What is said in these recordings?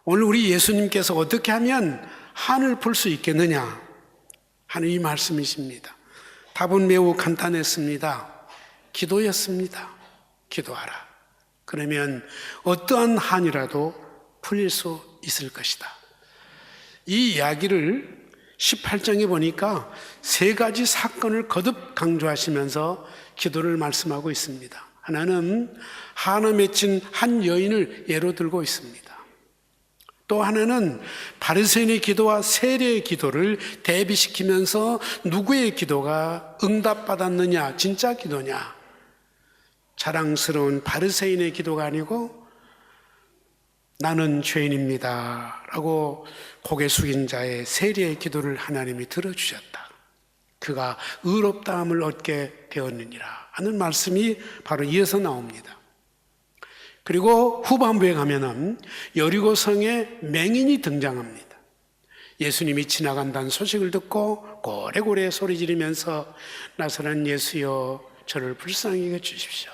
오늘 우리 예수님께서 어떻게 하면 한을 풀 수 있겠느냐 하는 이 말씀이십니다. 답은 매우 간단했습니다. 기도였습니다. 기도하라. 그러면 어떠한 한이라도 풀릴 수 있을 것이다. 이 이야기를 18장에 보니까 세 가지 사건을 거듭 강조하시면서 기도를 말씀하고 있습니다. 하나는 한을 맺힌 한 여인을 예로 들고 있습니다. 또 하나는 바리새인의 기도와 세례의 기도를 대비시키면서 누구의 기도가 응답받았느냐, 진짜 기도냐, 자랑스러운 바리새인의 기도가 아니고 나는 죄인입니다 라고 고개 숙인 자의 세례의 기도를 하나님이 들어주셨다. 그가 의롭다함을 얻게 되었느니라 하는 말씀이 바로 이어서 나옵니다. 그리고 후반부에 가면은 여리고성에 맹인이 등장합니다. 예수님이 지나간다는 소식을 듣고 고래고래 소리 지르면서 나사렛 예수여 저를 불쌍히 해 주십시오.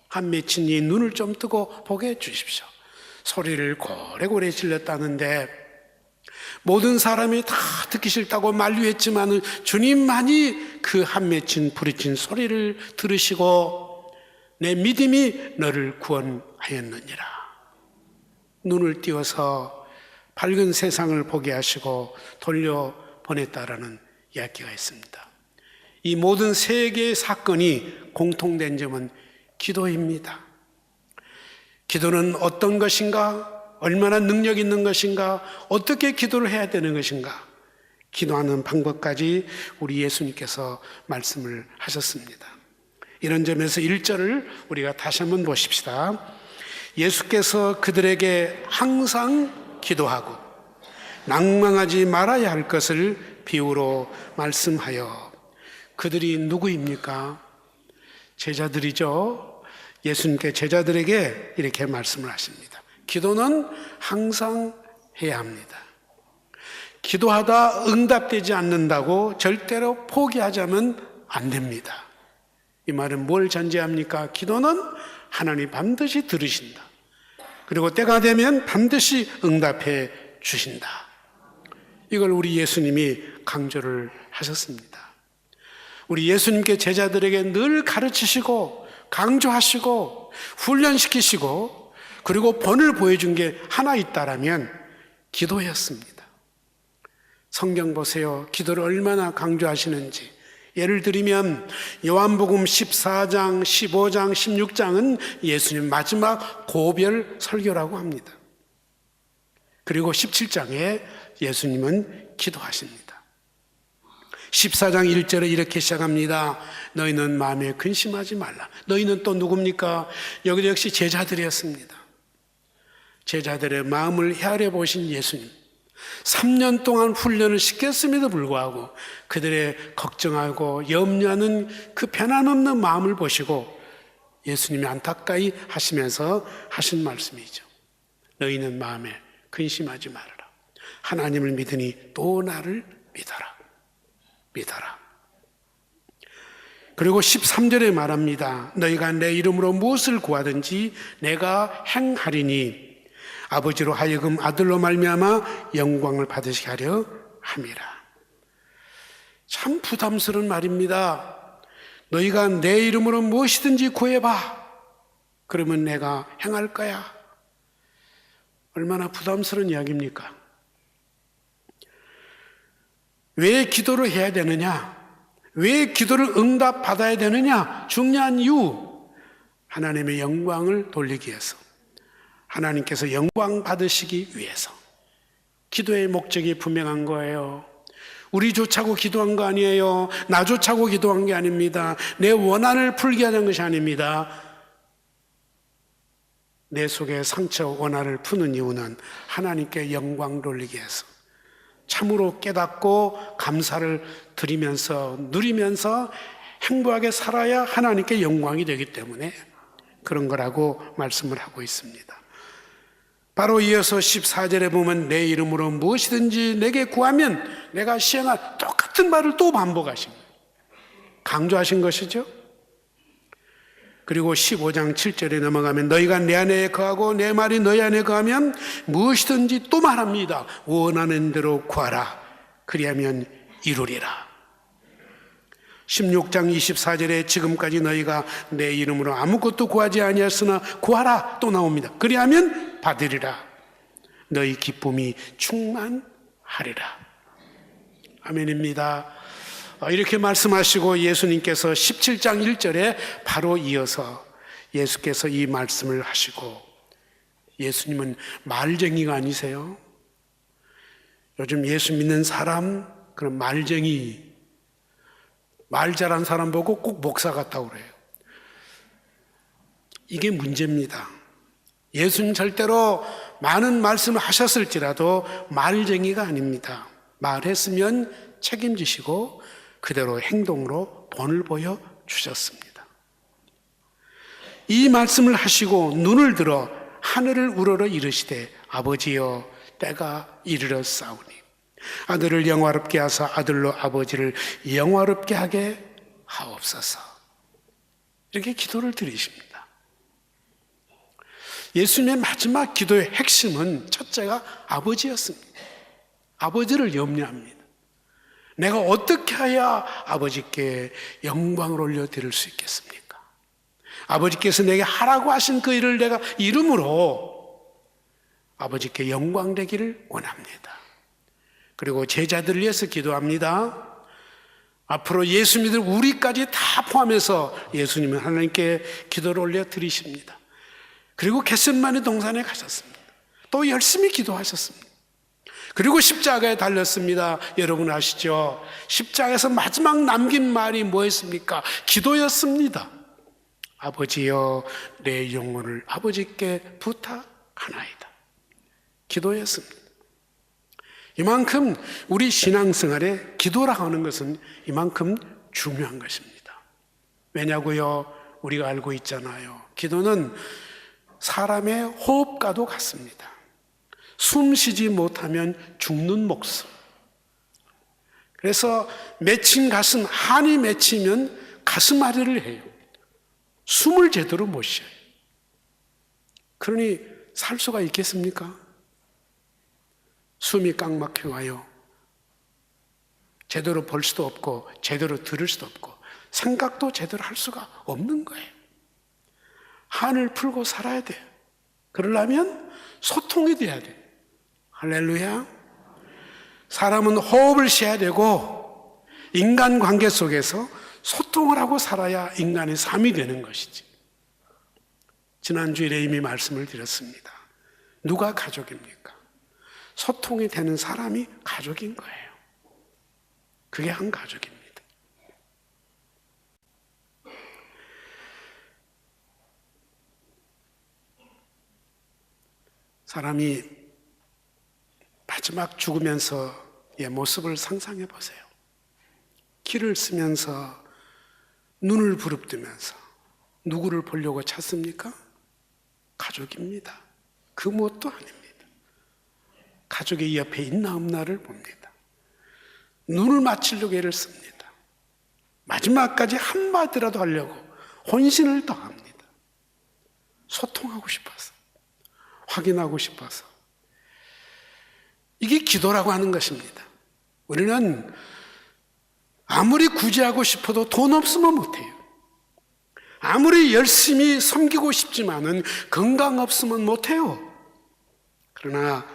한 맺힌 이 눈을 좀 뜨고 보게 해 주십시오. 소리를 고래고래 질렀다는데 모든 사람이 다 듣기 싫다고 만류했지만 주님만이 그 한 맺힌 부르짖은 소리를 들으시고 내 믿음이 너를 구원하였느니라. 눈을 띄워서 밝은 세상을 보게 하시고 돌려보냈다라는 이야기가 있습니다. 이 모든 세 개의 사건이 공통된 점은 기도입니다. 기도는 어떤 것인가? 얼마나 능력 있는 것인가? 어떻게 기도를 해야 되는 것인가? 기도하는 방법까지 우리 예수님께서 말씀을 하셨습니다. 이런 점에서 1절을 우리가 다시 한번 보십시다. 예수께서 그들에게 항상 기도하고 낭망하지 말아야 할 것을 비유로 말씀하여. 그들이 누구입니까? 제자들이죠. 예수님께 제자들에게 이렇게 말씀을 하십니다. 기도는 항상 해야 합니다. 기도하다 응답되지 않는다고 절대로 포기하자면 안 됩니다. 이 말은 뭘 전제합니까? 기도는 하나님 반드시 들으신다. 그리고 때가 되면 반드시 응답해 주신다. 이걸 우리 예수님이 강조를 하셨습니다. 우리 예수님께 제자들에게 늘 가르치시고 강조하시고 훈련시키시고 그리고 본을 보여준 게 하나 있다라면 기도였습니다. 성경 보세요. 기도를 얼마나 강조하시는지. 예를 들면 요한복음 14장, 15장, 16장은 예수님 마지막 고별 설교라고 합니다. 그리고 17장에 예수님은 기도하십니다. 14장 1절에 이렇게 시작합니다. 너희는 마음에 근심하지 말라. 너희는 또 누굽니까? 여기도 역시 제자들이었습니다. 제자들의 마음을 헤아려 보신 예수님. 3년 동안 훈련을 시켰음에도 불구하고 그들의 걱정하고 염려하는 그 편안없는 마음을 보시고 예수님이 안타까이 하시면서 하신 말씀이죠. 너희는 마음에 근심하지 말아라. 하나님을 믿으니 또 나를 믿어라. 믿어라. 그리고 13절에 말합니다. 너희가 내 이름으로 무엇을 구하든지 내가 행하리니 아버지로 하여금 아들로 말미암아 영광을 받으시게 하려 함이라. 참 부담스러운 말입니다. 너희가 내 이름으로 무엇이든지 구해봐. 그러면 내가 행할 거야. 얼마나 부담스러운 이야기입니까? 왜 기도를 해야 되느냐? 왜 기도를 응답받아야 되느냐? 중요한 이유, 하나님의 영광을 돌리기 위해서, 하나님께서 영광 받으시기 위해서. 기도의 목적이 분명한 거예요. 우리 좋자고 기도한 거 아니에요. 나 좋자고 기도한 게 아닙니다. 내 원한을 풀게 하는 것이 아닙니다. 내 속에 상처 원한을 푸는 이유는 하나님께 영광 돌리기 위해서, 참으로 깨닫고 감사를 드리면서 누리면서 행복하게 살아야 하나님께 영광이 되기 때문에 그런 거라고 말씀을 하고 있습니다. 바로 이어서 14절에 보면 내 이름으로 무엇이든지 내게 구하면 내가 시행할, 똑같은 말을 또 반복하십니다. 강조하신 것이죠. 그리고 15장 7절에 넘어가면 너희가 내 안에 거하고 내 말이 너희 안에 거하면 무엇이든지 또 말합니다. 원하는 대로 구하라. 그리하면 이루리라. 16장 24절에 지금까지 너희가 내 이름으로 아무것도 구하지 아니하였으나 구하라 또 나옵니다. 그리하면 받으리라. 너희 기쁨이 충만하리라. 아멘입니다. 이렇게 말씀하시고 예수님께서 17장 1절에 바로 이어서 예수께서 이 말씀을 하시고, 예수님은 말쟁이가 아니세요. 요즘 예수 믿는 사람, 그런 말쟁이, 말 잘한 사람 보고 꼭 목사 같다고 그래요. 이게 문제입니다. 예수님 절대로 많은 말씀을 하셨을지라도 말쟁이가 아닙니다. 말했으면 책임지시고 그대로 행동으로 본을 보여주셨습니다. 이 말씀을 하시고 눈을 들어 하늘을 우러러 이르시되 아버지여 때가 이르렀사오니 아들을 영화롭게 하사 아들로 아버지를 영화롭게 하게 하옵소서. 이렇게 기도를 드리십니다. 예수님의 마지막 기도의 핵심은 첫째가 아버지였습니다. 아버지를 염려합니다. 내가 어떻게 해야 아버지께 영광을 올려드릴 수 있겠습니까? 아버지께서 내게 하라고 하신 그 일을 내가 이름으로 아버지께 영광 되기를 원합니다. 그리고 제자들을 위해서 기도합니다. 앞으로 예수 믿을 우리까지 다 포함해서 예수님은 하나님께 기도를 올려드리십니다. 그리고 겟세마네 동산에 가셨습니다. 또 열심히 기도하셨습니다. 그리고 십자가에 달렸습니다. 여러분 아시죠? 십자가에서 마지막 남긴 말이 뭐였습니까? 기도였습니다. 아버지여 내 영혼을 아버지께 부탁하나이다. 기도였습니다. 이만큼 우리 신앙생활에 기도라고 하는 것은 이만큼 중요한 것입니다. 왜냐고요? 우리가 알고 있잖아요. 기도는 사람의 호흡과도 같습니다. 숨 쉬지 못하면 죽는 목숨. 그래서 맺힌 가슴, 한이 맺히면 가슴앓이를 해요. 숨을 제대로 못 쉬어요. 그러니 살 수가 있겠습니까? 숨이 꽉 막혀 와요. 제대로 볼 수도 없고 제대로 들을 수도 없고 생각도 제대로 할 수가 없는 거예요. 한을 풀고 살아야 돼요. 그러려면 소통이 돼야 돼요. 할렐루야. 사람은 호흡을 쉬어야 되고 인간관계 속에서 소통을 하고 살아야 인간의 삶이 되는 것이지. 지난주에 이미 말씀을 드렸습니다. 누가 가족입니까? 소통이 되는 사람이 가족인 거예요. 그게 한 가족입니다. 사람이 마지막 죽으면서의 모습을 상상해 보세요. 길을 쓰면서 눈을 부릅뜨면서 누구를 보려고 찾습니까? 가족입니다. 그 무엇도 아닙니다. 가족의 옆에 있나 없나를 봅니다. 눈을 맞추려고 애를 씁니다. 마지막까지 한마디라도 하려고 혼신을 더합니다. 소통하고 싶어서, 확인하고 싶어서. 이게 기도라고 하는 것입니다. 우리는 아무리 구제하고 싶어도 돈 없으면 못해요. 아무리 열심히 섬기고 싶지만은 건강 없으면 못해요. 그러나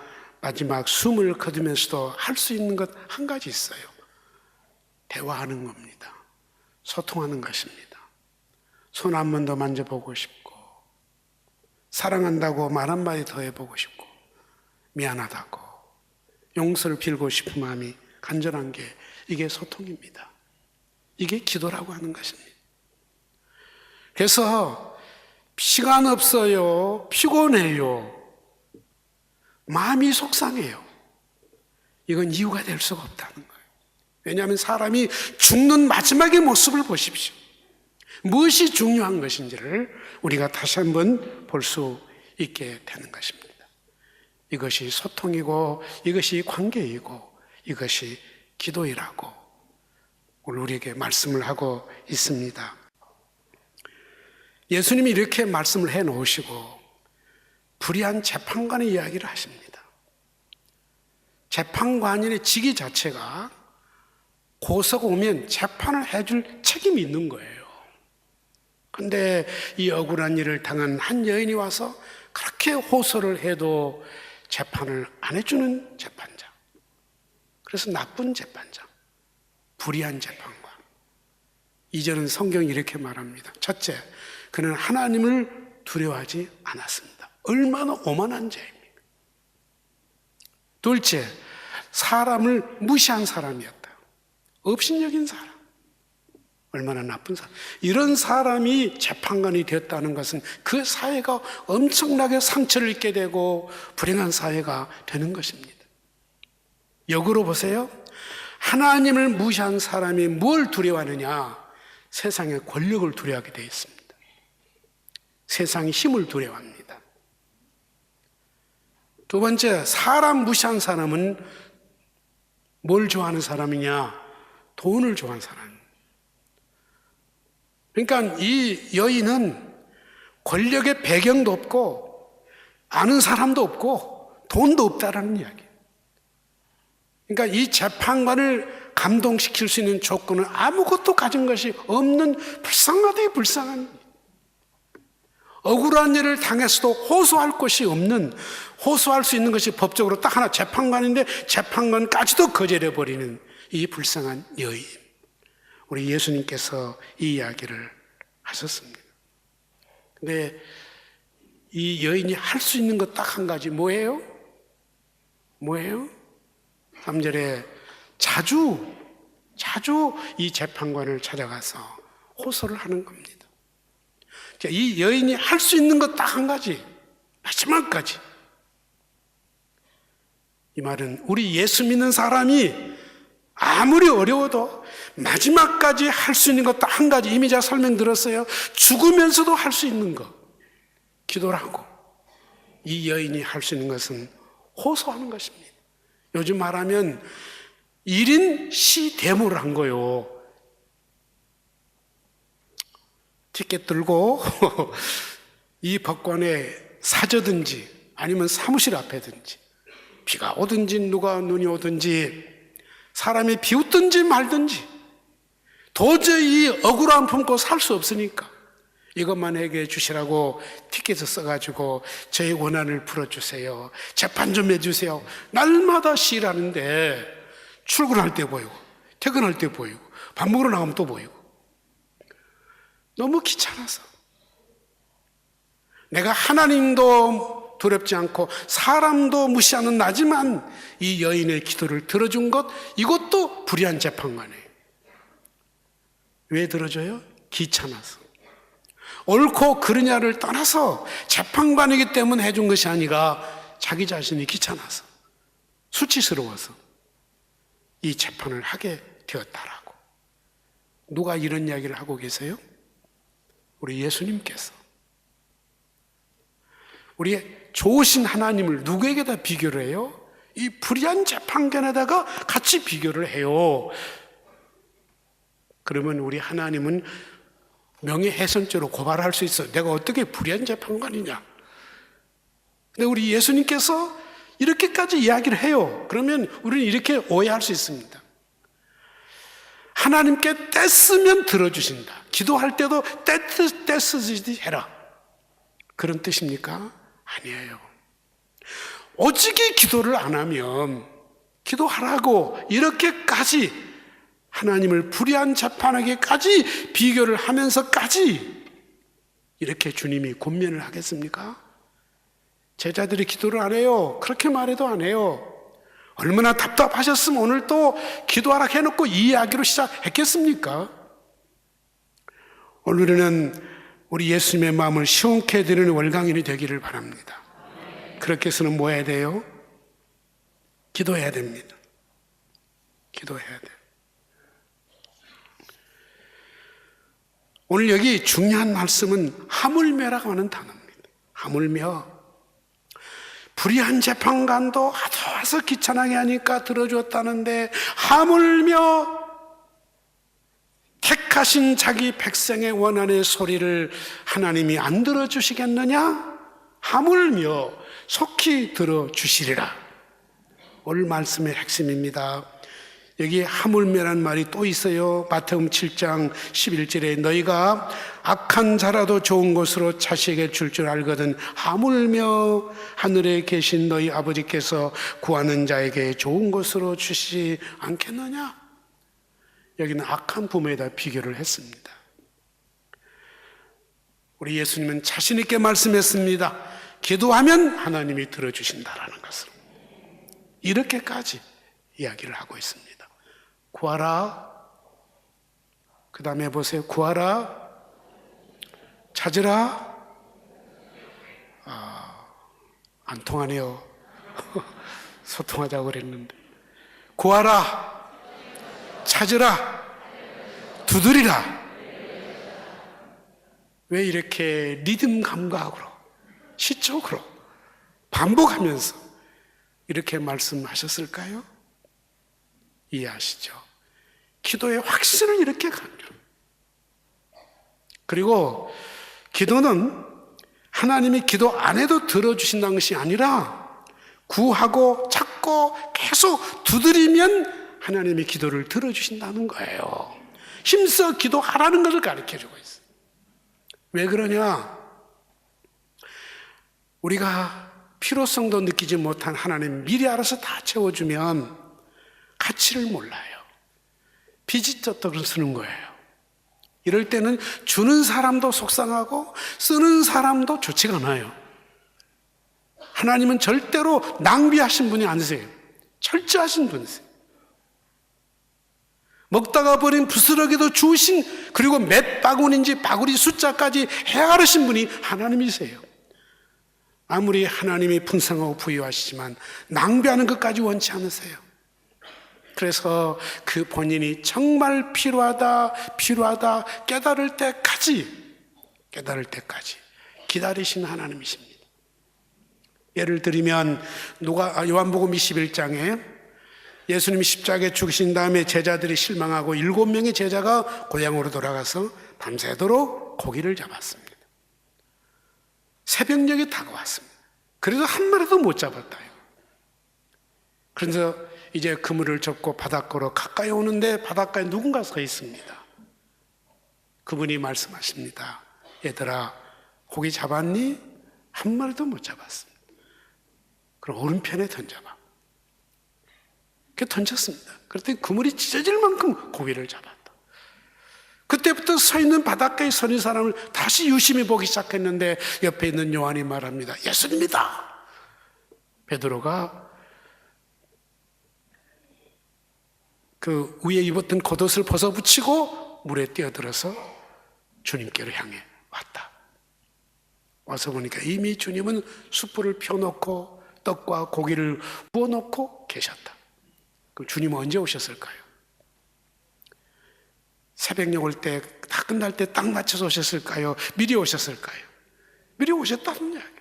마지막 숨을 거두면서도 할 수 있는 것 한 가지 있어요. 대화하는 겁니다. 소통하는 것입니다. 손 한 번 더 만져보고 싶고, 사랑한다고 말 한마디 더 해보고 싶고, 미안하다고 용서를 빌고 싶은 마음이 간절한 게 이게 소통입니다. 이게 기도라고 하는 것입니다. 그래서 시간 없어요, 피곤해요, 마음이 속상해요, 이건 이유가 될 수가 없다는 거예요. 왜냐하면 사람이 죽는 마지막의 모습을 보십시오. 무엇이 중요한 것인지를 우리가 다시 한번 볼 수 있게 되는 것입니다. 이것이 소통이고 이것이 관계이고 이것이 기도이라고 오늘 우리에게 말씀을 하고 있습니다. 예수님이 이렇게 말씀을 해 놓으시고 불의한 재판관의 이야기를 하십니다. 재판관인의 직위 자체가 고소가 오면 재판을 해줄 책임이 있는 거예요. 그런데 이 억울한 일을 당한 한 여인이 와서 그렇게 호소를 해도 재판을 안 해주는 재판장. 그래서 나쁜 재판장, 불의한 재판관. 이제는 성경이 이렇게 말합니다. 첫째, 그는 하나님을 두려워하지 않았습니다. 얼마나 오만한 죄입니까? 둘째, 사람을 무시한 사람이었다. 업신여긴 사람. 얼마나 나쁜 사람. 이런 사람이 재판관이 되었다는 것은 그 사회가 엄청나게 상처를 입게 되고 불행한 사회가 되는 것입니다. 역으로 보세요. 하나님을 무시한 사람이 뭘 두려워하느냐? 세상의 권력을 두려워하게 되어 있습니다. 세상의 힘을 두려워합니다. 두 번째, 사람 무시한 사람은 뭘 좋아하는 사람이냐? 돈을 좋아하는 사람입니다. 그러니까 이 여인은 권력의 배경도 없고 아는 사람도 없고 돈도 없다라는 이야기예요. 그러니까 이 재판관을 감동시킬 수 있는 조건은 아무것도 가진 것이 없는 불쌍하되 불쌍한, 억울한 일을 당했어도 호소할 곳이 없는, 호소할 수 있는 것이 법적으로 딱 하나 재판관인데 재판관까지도 거절해버리는 이 불쌍한 여인. 우리 예수님께서 이 이야기를 하셨습니다. 근데 이 여인이 할 수 있는 것 딱 한 가지, 뭐예요? 3절에 자주 이 재판관을 찾아가서 호소를 하는 겁니다. 이 여인이 할 수 있는 것 딱 한 가지, 마지막까지. 이 말은 우리 예수 믿는 사람이 아무리 어려워도 마지막까지 할 수 있는 것 딱 한 가지, 이미 제가 설명드렸어요. 죽으면서도 할 수 있는 것, 기도를 하고. 이 여인이 할 수 있는 것은 호소하는 것입니다. 요즘 말하면 1인 시데모를 한 거요. 티켓 들고 이 법관에 사저든지 아니면 사무실 앞에든지, 비가 오든지 누가 눈이 오든지 사람이 비웃든지 말든지 도저히 억울함 품고 살 수 없으니까 이것만 해결해 주시라고 티켓을 써가지고 저희 원한을 풀어주세요, 재판 좀 해주세요. 날마다 시위를 하는데 출근할 때 보이고 퇴근할 때 보이고 밥 먹으러 나가면 또 보이고, 너무 귀찮아서. 내가 하나님도 두렵지 않고 사람도 무시하는 나지만 이 여인의 기도를 들어준 것, 이것도 불의한 재판관이에요. 왜 들어줘요? 귀찮아서. 옳고 그르냐를 떠나서 재판관이기 때문에 해준 것이 아니라 자기 자신이 귀찮아서, 수치스러워서 이 재판을 하게 되었다라고. 누가 이런 이야기를 하고 계세요? 우리 예수님께서. 우리 좋으신 하나님을 누구에게다 비교를 해요? 이 불의한 재판관에다가 같이 비교를 해요. 그러면 우리 하나님은 명예훼손죄로 고발할 수 있어요. 내가 어떻게 불의한 재판관이냐? 근데 우리 예수님께서 이렇게까지 이야기를 해요. 그러면 우리는 이렇게 오해할 수 있습니다. 하나님께 떼쓰면 들어주신다. 기도할 때도 떼쓰듯이 해라, 그런 뜻입니까? 아니에요. 오직이 기도를 안 하면 기도하라고 이렇게까지 하나님을 불의한 재판에게까지 비교를 하면서까지 이렇게 주님이 권면을 하겠습니까? 제자들이 기도를 안 해요. 그렇게 말해도 안 해요. 얼마나 답답하셨으면 오늘 또 기도하라 해놓고 이 이야기로 시작했겠습니까? 오늘은 우리 예수님의 마음을 시원케 해드리는 월강인이 되기를 바랍니다. 그렇게 해서는 뭐 해야 돼요? 기도해야 됩니다. 기도해야 돼요. 오늘 여기 중요한 말씀은 하물며라고 하는 단어입니다. 하물며. 불의한 재판관도 와서 귀찮게 하니까 들어줬다는데, 하물며 택한 택하신 자기 백성의 원한의 소리를 하나님이 안 들어주시겠느냐? 하물며 속히 들어주시리라. 오늘 말씀의 핵심입니다. 여기 하물며란 말이 또 있어요. 마태복음 7장 11절에 너희가 악한 자라도 좋은 것으로 자식에게 줄 줄 알거든 하물며 하늘에 계신 너희 아버지께서 구하는 자에게 좋은 것으로 주시지 않겠느냐? 여기는 악한 부모에다 비교를 했습니다. 우리 예수님은 자신 있게 말씀했습니다. 기도하면 하나님이 들어주신다라는 것을 이렇게까지 이야기를 하고 있습니다. 구하라. 그 다음에 보세요. 구하라. 찾으라. 안 통하네요. 소통하자고 그랬는데. 구하라. 찾으라. 두드리라. 왜 이렇게 리듬 감각으로 시적으로 반복하면서 이렇게 말씀하셨을까요? 이해하시죠? 기도의 확신을 이렇게 강조합니다. 그리고 기도는 하나님이 기도 안 해도 들어주신다는 것이 아니라 구하고 찾고 계속 두드리면 하나님이 기도를 들어주신다는 거예요. 힘써 기도하라는 것을 가르쳐주고 있어요. 왜 그러냐? 우리가 필요성도 느끼지 못한 하나님 미리 알아서 다 채워주면 가치를 몰라요. 비지떡을 쓰는 거예요. 이럴 때는 주는 사람도 속상하고 쓰는 사람도 좋지가 않아요. 하나님은 절대로 낭비하신 분이 아니세요. 철저하신 분이세요. 먹다가 버린 부스러기도 주우신, 그리고 몇 바구니인지 바구니 숫자까지 헤아르신 분이 하나님이세요. 아무리 하나님이 풍성하고 부유하시지만 낭비하는 것까지 원치 않으세요. 그래서 그 본인이 정말 필요하다 깨달을 때까지 기다리시는 하나님이십니다. 예를 들면 요한복음 21장에 예수님이 십자가에 죽으신 다음에 제자들이 실망하고 7명의 제자가 고향으로 돌아가서 밤새도록 고기를 잡았습니다. 새벽녘이 다가왔습니다. 그래도 한 마리도 못 잡았다. 그래서 이제 그물을 접고 바닷가로 가까이 오는데 바닷가에 누군가 서 있습니다. 그분이 말씀하십니다. 얘들아, 고기 잡았니? 한 마리도 못 잡았습니다. 그럼 오른편에 던져봐. 그렇게 던졌습니다. 그랬더니 그물이 찢어질 만큼 고기를 잡았다. 그때부터 서 있는 바닷가에 서 있는 사람을 다시 유심히 보기 시작했는데 옆에 있는 요한이 말합니다. 예수님이다. 베드로가 그 위에 입었던 겉옷을 벗어붙이고 물에 뛰어들어서 주님께로 향해 왔다. 와서 보니까 이미 주님은 숯불을 펴놓고 떡과 고기를 부어놓고 계셨다. 그럼 주님은 언제 오셨을까요? 새벽녘 올 때 다 끝날 때 딱 맞춰서 오셨을까요? 미리 오셨을까요? 미리 오셨다는 이야기.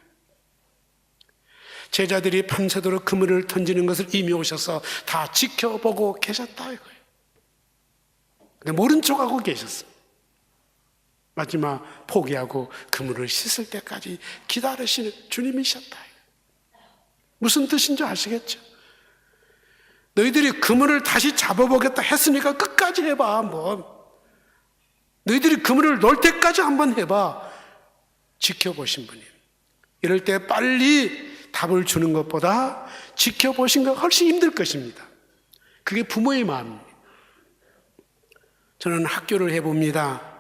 제자들이 밤새도록 그물을 던지는 것을 이미 오셔서 다 지켜보고 계셨다 이거예요. 근데 모른 척하고 계셨어. 마지막 포기하고 그물을 씻을 때까지 기다리시는 주님이셨다. 무슨 뜻인지 아시겠죠? 너희들이 그물을 다시 잡아보겠다 했으니까 끝까지 해봐 한번. 너희들이 그물을 놓을 때까지 한번 해봐. 지켜보신 분이. 이럴 때 빨리 답을 주는 것보다 지켜보신 것 훨씬 힘들 것입니다. 그게 부모의 마음입니다. 저는 학교를 해봅니다.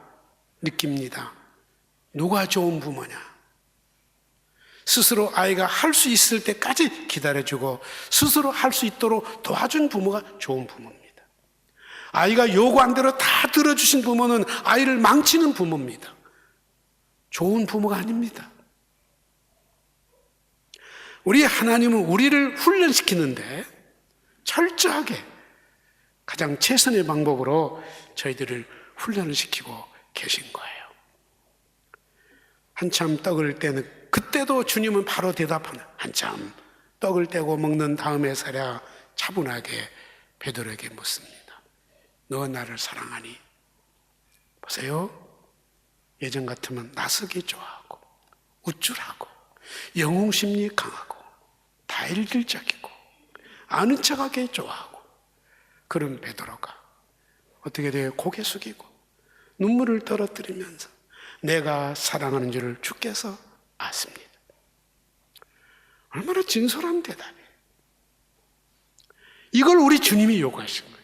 느낍니다. 누가 좋은 부모냐? 스스로 아이가 할 수 있을 때까지 기다려주고 스스로 할 수 있도록 도와준 부모가 좋은 부모입니다. 아이가 요구한 대로 다 들어주신 부모는 아이를 망치는 부모입니다. 좋은 부모가 아닙니다. 우리 하나님은 우리를 훈련시키는데 철저하게 가장 최선의 방법으로 저희들을 훈련을 시키고 계신 거예요. 한참 떡을 떼는 그때도 주님은 바로 대답하는 한참 떡을 떼고 먹는 다음에서야 차분하게 베드로에게 묻습니다. 너 나를 사랑하니? 보세요. 예전 같으면 나서기 좋아하고 우쭐하고 영웅심리 강하고 다일질적이고 아는 척하기 좋아하고 그런 베드로가 어떻게 돼요? 고개 숙이고 눈물을 떨어뜨리면서 내가 사랑하는 줄을 주께서 아십니다. 얼마나 진솔한 대답이에요. 이걸 우리 주님이 요구하신 거예요.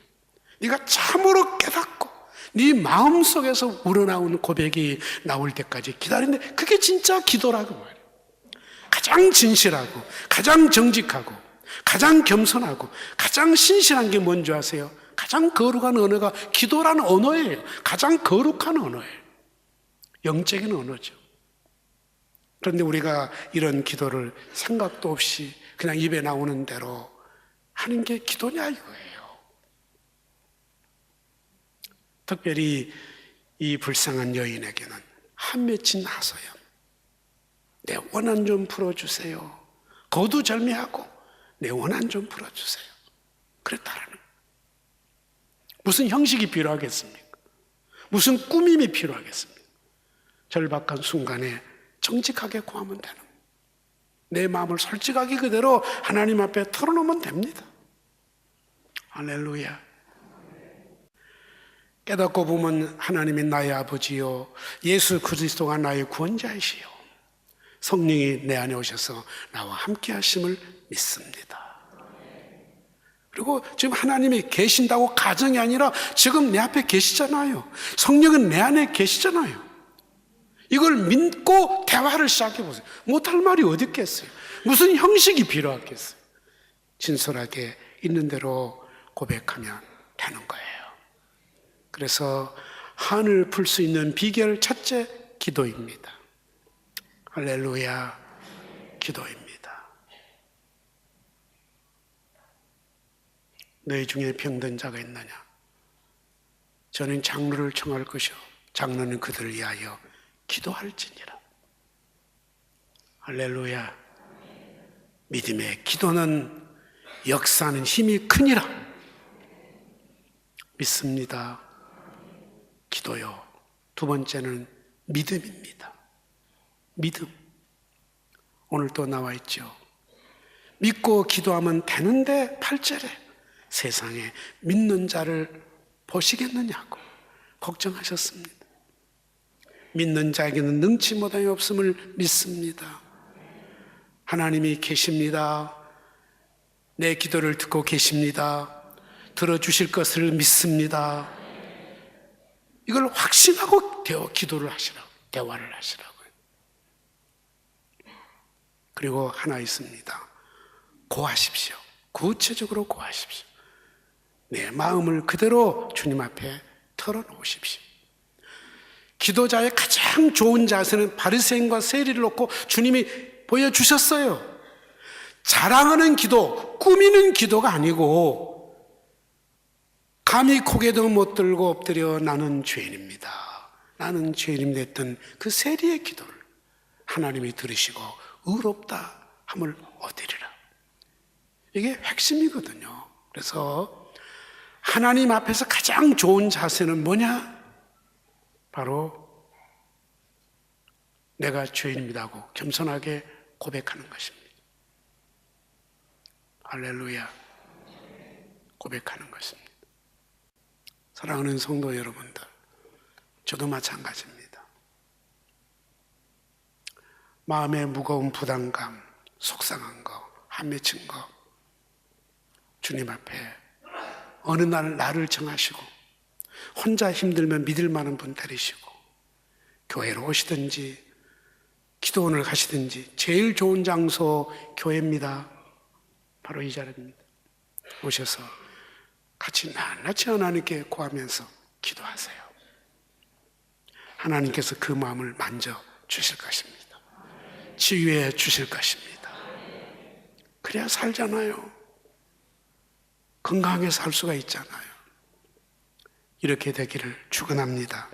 네가 참으로 깨닫고 네 마음속에서 우러나오는 고백이 나올 때까지 기다리는데 그게 진짜 기도라고 말이에요. 가장 진실하고 가장 정직하고 가장 겸손하고 가장 신실한 게 뭔지 아세요? 가장 거룩한 언어가 기도라는 언어예요. 가장 거룩한 언어예요. 영적인 언어죠. 그런데 우리가 이런 기도를 생각도 없이 그냥 입에 나오는 대로 하는 게 기도냐 이거예요. 특별히 이 불쌍한 여인에게는 한 맺힌 하소연, 내 원한 좀 풀어주세요. 거두절미하고 내 원한 좀 풀어주세요. 그랬다라는 거예요. 무슨 형식이 필요하겠습니까? 무슨 꾸밈이 필요하겠습니까? 절박한 순간에 정직하게 구하면 되는 거예요. 내 마음을 솔직하게 그대로 하나님 앞에 털어놓으면 됩니다. 할렐루야. 깨닫고 보면 하나님이 나의 아버지요 예수 그리스도가 나의 구원자이시요 성령이 내 안에 오셔서 나와 함께 하심을 믿습니다. 그리고 지금 하나님이 계신다고 가정이 아니라 지금 내 앞에 계시잖아요. 성령은 내 안에 계시잖아요. 이걸 믿고 대화를 시작해 보세요. 못할 말이 어디 있겠어요? 무슨 형식이 필요하겠어요? 진솔하게 있는 대로 고백하면 되는 거예요. 그래서 한을 풀 수 있는 비결 첫째, 기도입니다. 할렐루야, 기도입니다. 너희 중에 병든 자가 있느냐? 저는 장로를 청할 것이요 장로는 그들을 위하여 기도할지니라. 할렐루야. 믿음의 기도는 역사하는 힘이 크니라. 믿습니다. 기도요. 두 번째는 믿음입니다. 믿음. 오늘 또 나와 있죠. 믿고 기도하면 되는데 8절에 세상에 믿는 자를 보시겠느냐고 걱정하셨습니다. 믿는 자에게는 능치 못함이 없음을 믿습니다. 하나님이 계십니다. 내 기도를 듣고 계십니다. 들어주실 것을 믿습니다. 이걸 확신하고 기도를 하시라고, 대화를 하시라고요. 그리고 하나 있습니다. 고하십시오. 구체적으로 고하십시오. 내 마음을 그대로 주님 앞에 털어놓으십시오. 기도자의 가장 좋은 자세는 바리새인과 세리를 놓고 주님이 보여주셨어요. 자랑하는 기도, 꾸미는 기도가 아니고 감히 고개도 못 들고 엎드려 나는 죄인입니다. 나는 죄인입니다 했던 그 세리의 기도를 하나님이 들으시고 의롭다 함을 얻으리라. 이게 핵심이거든요. 그래서 하나님 앞에서 가장 좋은 자세는 뭐냐? 바로 내가 죄인입니다 하고 겸손하게 고백하는 것입니다. 할렐루야. 고백하는 것입니다. 사랑하는 성도 여러분들, 저도 마찬가지입니다. 마음의 무거운 부담감, 속상한 거, 한 맺힌 거 주님 앞에 어느 날 나를 정하시고 혼자 힘들면 믿을 만한 분 데리시고 교회로 오시든지 기도원을 가시든지 제일 좋은 장소 교회입니다. 바로 이 자리입니다. 오셔서 같이 낱낱이 하나님께 구하면서 기도하세요. 하나님께서 그 마음을 만져 주실 것입니다. 치유해 주실 것입니다. 그래야 살잖아요. 건강하게 살 수가 있잖아요. 이렇게 되기를 축원합니다.